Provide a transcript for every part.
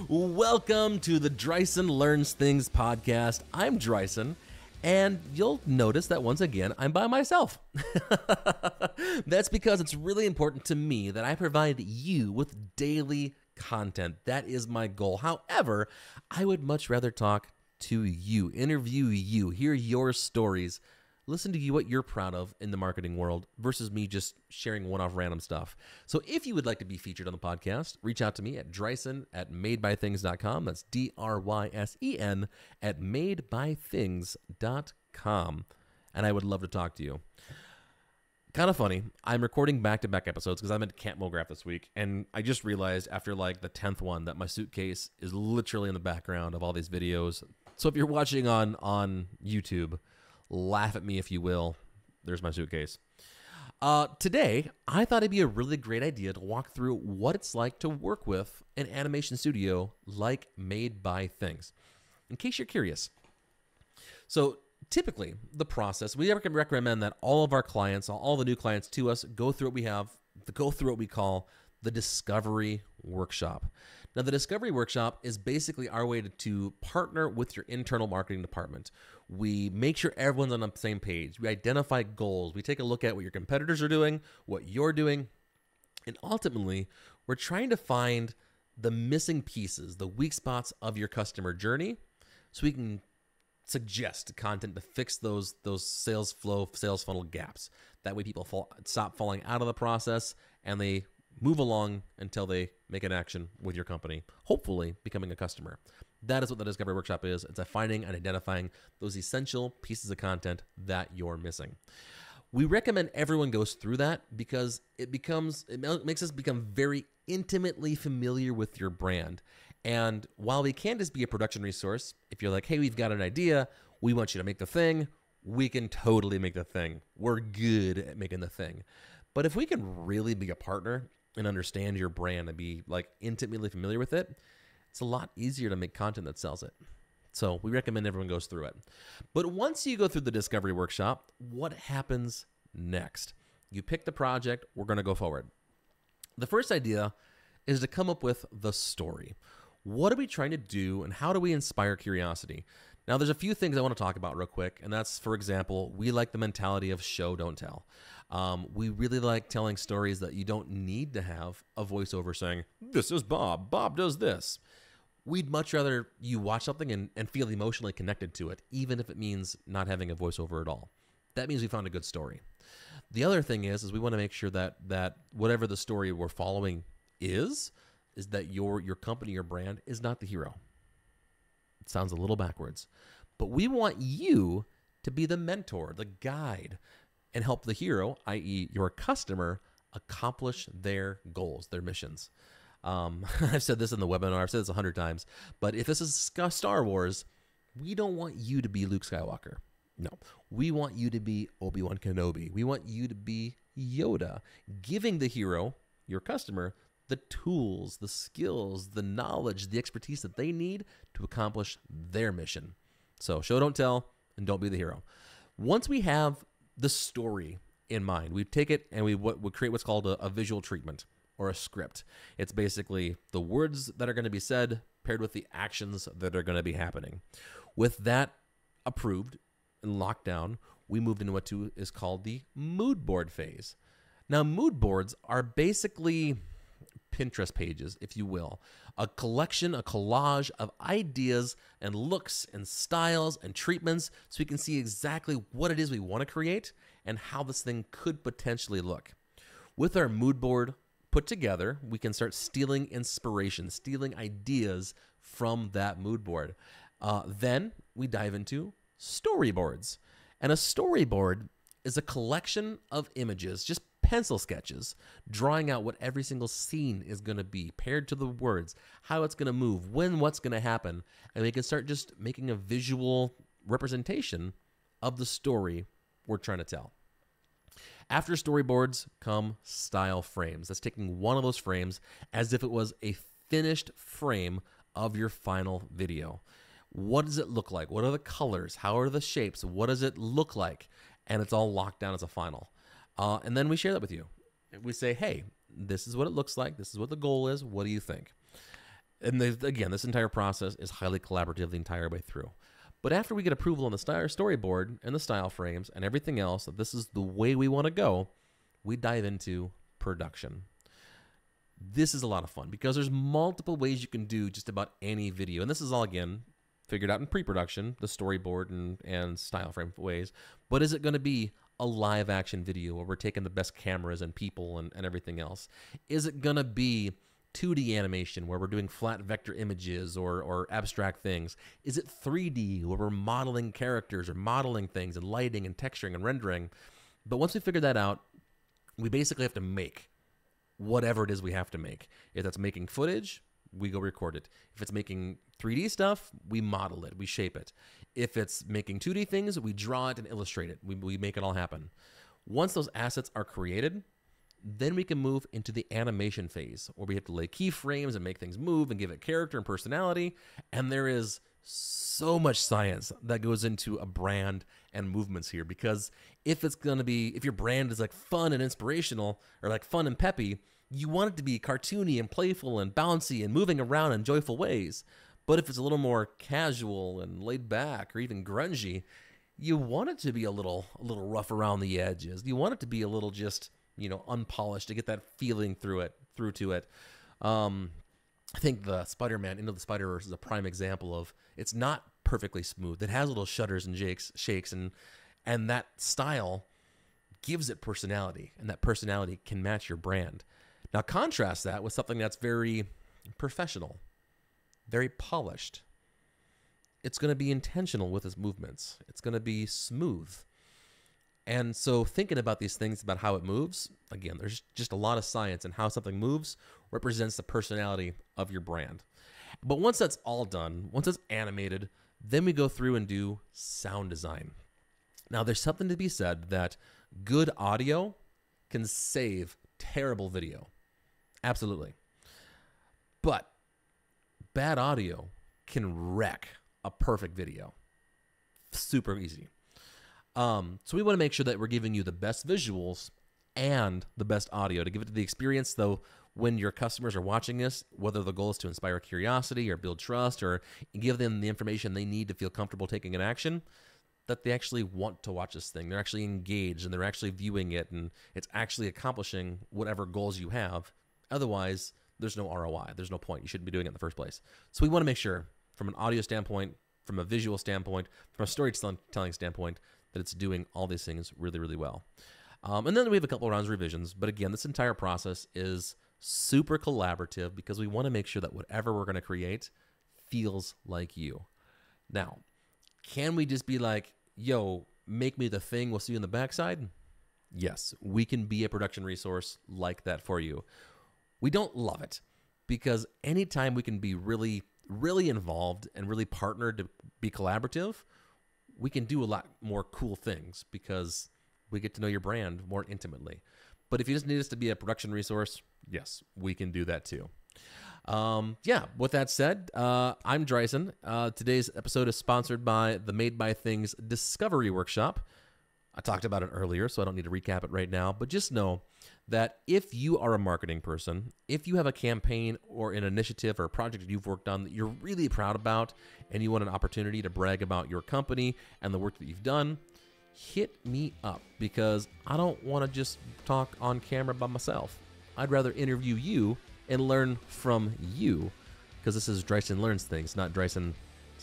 Welcome to the Drysen Learns Things podcast. I'm Drysen, and you'll notice that once again, I'm by myself. That's because it's really important to me that I provide you with daily content. That is my goal. However, I would much rather talk to you, interview you, hear your stories, listen to you, what you're proud of in the marketing world versus me just sharing one-off random stuff. So if you would like to be featured on the podcast, reach out to me at Drysen at madebythings.com. That's Drysen at madebythings.com. And I would love to talk to you. Kind of funny. I'm recording back-to-back episodes because I'm at Camp Mograph this week, and I just realized after like the 10th one that my suitcase is literally in the background of all these videos. So if you're watching on YouTube, laugh at me if you will. There's my suitcase. Today, I thought it'd be a really great idea to walk through what it's like to work with an animation studio like Made by Things, in case you're curious. So typically, the process, we recommend that all of our clients, all the new clients to us, go through what we call the Discovery Workshop. Now, the Discovery Workshop is basically our way to partner with your internal marketing department. We make sure everyone's on the same page. We identify goals. We take a look at what your competitors are doing, what you're doing, and ultimately, we're trying to find the missing pieces, the weak spots of your customer journey, so we can suggest content to fix those sales funnel gaps. That way people stop falling out of the process and they move along until they make an action with your company, hopefully becoming a customer. That is what the Discovery Workshop is. It's finding and identifying those essential pieces of content that you're missing. We recommend everyone goes through that because it makes us become very intimately familiar with your brand. And while we can't just be a production resource, if you're like, hey, we've got an idea, we want you to make the thing, we can totally make the thing. We're good at making the thing. But if we can really be a partner and understand your brand and be like intimately familiar with it, it's a lot easier to make content that sells it. So we recommend everyone goes through it. But once you go through the Discovery Workshop, what happens next? You pick the project, we're going to go forward. The first idea is to come up with the story. What are we trying to do and how do we inspire curiosity? Now, there's a few things I want to talk about real quick, and that's, for example, we like the mentality of show, don't tell. We really like telling stories that you don't need to have a voiceover saying, this is Bob, Bob does this. We'd much rather you watch something and feel emotionally connected to it, even if it means not having a voiceover at all. That means we found a good story. The other thing is we want to make sure that whatever the story we're following is that your company, your brand is not the hero. It sounds a little backwards, but we want you to be the mentor, the guide, and help the hero, i.e. your customer, accomplish their goals, their missions. I've said this in the webinar, I've said this 100 times, but if this is Star Wars, we don't want you to be Luke Skywalker. No, we want you to be Obi-Wan Kenobi. We want you to be Yoda, giving the hero, your customer, the tools, the skills, the knowledge, the expertise that they need to accomplish their mission. So show, don't tell, and don't be the hero. Once we have the story in mind, we take it and we create what's called a visual treatment or a script. It's basically the words that are going to be said paired with the actions that are going to be happening. With that approved and locked down, we moved into what is called the mood board phase. Now, mood boards are basically Pinterest pages, if you will, a collection, a collage of ideas and looks and styles and treatments so we can see exactly what it is we want to create and how this thing could potentially look. With our mood board put together, we can start stealing inspiration, stealing ideas from that mood board. Then we dive into storyboards. And a storyboard is a collection of images, just pencil sketches, drawing out what every single scene is going to be, paired to the words, how it's going to move, what's going to happen, and we can start just making a visual representation of the story we're trying to tell. After storyboards come style frames. That's taking one of those frames as if it was a finished frame of your final video. What does it look like? What are the colors? How are the shapes? What does it look like? And it's all locked down as a final. And then we share that with you. We say, hey, this is what it looks like. This is what the goal is. What do you think? And again, this entire process is highly collaborative the entire way through. But after we get approval on the storyboard and the style frames and everything else, that this is the way we want to go, we dive into production. This is a lot of fun because there's multiple ways you can do just about any video. And this is all, again, figured out in pre-production, the storyboard and style frame ways. But is it going to be a live action video where we're taking the best cameras and people and everything else? Is it going to be 2D animation where we're doing flat vector images or abstract things? Is it 3D where we're modeling characters or modeling things and lighting and texturing and rendering? But once we figure that out, we basically have to make whatever it is we have to make. If that's making footage, we go record it. If it's making 3D stuff, we model it, we shape it. If it's making 2D things, we draw it and illustrate it. We make it all happen. Once those assets are created, then we can move into the animation phase where we have to lay keyframes and make things move and give it character and personality. And there is so much science that goes into a brand and movements here, because if your brand is like fun and inspirational or like fun and peppy, you want it to be cartoony and playful and bouncy and moving around in joyful ways. But if it's a little more casual and laid back or even grungy, you want it to be a little rough around the edges. You want it to be a little just, unpolished to get that feeling through to it. I think the Spider-Man Into the Spider-Verse is a prime example of it's not perfectly smooth. It has little shudders and shakes, and that style gives it personality, and that personality can match your brand. Now contrast that with something that's very professional, very polished. It's going to be intentional with its movements. It's going to be smooth. And so thinking about these things, about how it moves, again, there's just a lot of science, and how something moves represents the personality of your brand. But once that's all done, once it's animated, then we go through and do sound design. Now, there's something to be said that good audio can save terrible video. Absolutely. But bad audio can wreck a perfect video. Super easy. So we want to make sure that we're giving you the best visuals and the best audio to give it to the experience, though, when your customers are watching this, whether the goal is to inspire curiosity or build trust or give them the information they need to feel comfortable taking an action, that they actually want to watch this thing. They're actually engaged and they're actually viewing it, and it's actually accomplishing whatever goals you have. Otherwise, there's no ROI. There's no point. You shouldn't be doing it in the first place. So we want to make sure, from an audio standpoint, from a visual standpoint, from a storytelling standpoint, that it's doing all these things really, really well. And then we have a couple of rounds of revisions. But again, this entire process is super collaborative because we want to make sure that whatever we're going to create feels like you. Now, can we just be like, yo, make me the thing, we'll see you in the backside? Yes, we can be a production resource like that for you. We don't love it, because anytime we can be really, really involved and really partnered to be collaborative, we can do a lot more cool things because we get to know your brand more intimately. But if you just need us to be a production resource, yes, we can do that too. With that said, I'm Drysen. Today's episode is sponsored by the Made by Things Discovery Workshop. I talked about it earlier, so I don't need to recap it right now, but just know that if you are a marketing person, if you have a campaign or an initiative or a project that you've worked on that you're really proud about, and you want an opportunity to brag about your company and the work that you've done, hit me up, because I don't want to just talk on camera by myself. I'd rather interview you and learn from you, because this is Drysen Learns Things, not Drysen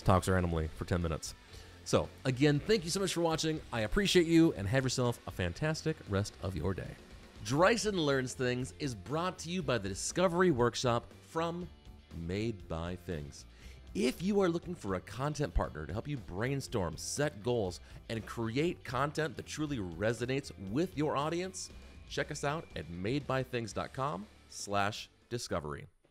Talks randomly for 10 minutes. So, again, thank you so much for watching. I appreciate you, and have yourself a fantastic rest of your day. Drysen Learns Things is brought to you by the Discovery Workshop from Made by Things. If you are looking for a content partner to help you brainstorm, set goals, and create content that truly resonates with your audience, check us out at madebythings.com/discovery.